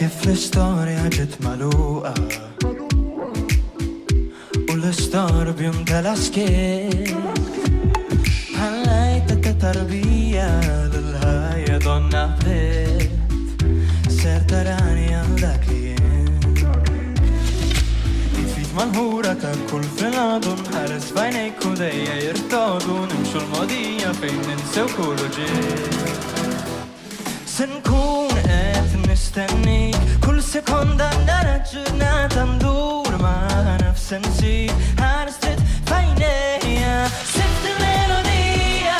كيف الستوريا جت ملوقة والستار بيمتلى سكيت حليت التربية للهاية دonna بيت صرت راني عندك منهورة الكل في العضن حارس بعينيك وديا يرتاضوا نمشوا الماضية فين ننسى وكل جيل سنكون نستنيك كل سكوندة درجنا تندور مع نفس نسيب هارستت في عينيا سبت الميلودية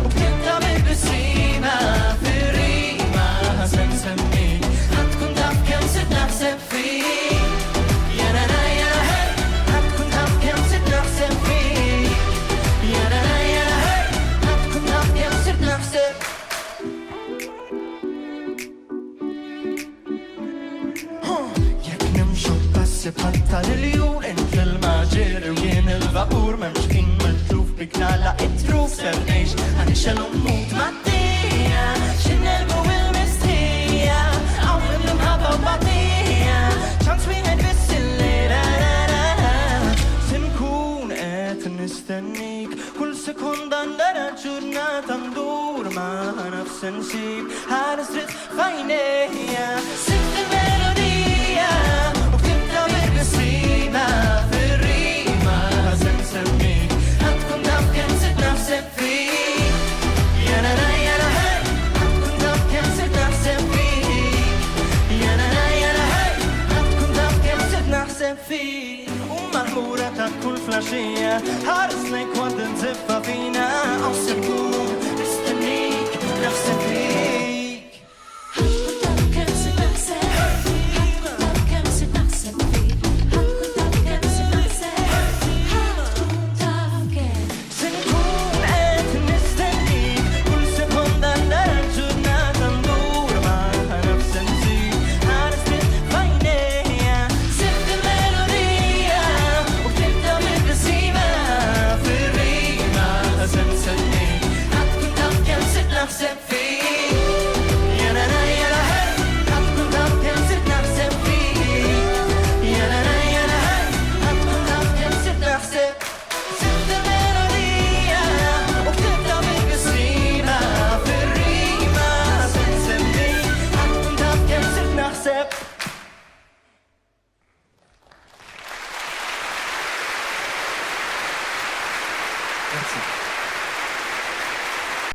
وبتنطبق بسيمة في ريمة سنسميك هتكون تعرف كم ست نحسب فيك بطل اليوم انت الماجر وين الفابور ممشكين متروف بكنا لا اتروف سرنيش هنشل وموت مادية شنلبو بالمستية عوض المهبة وبطية شانس ويهد بالسلة سنكون نستنيك كل سكوندة درجنا تندور مع نفس نسيب هارستريت في عينيا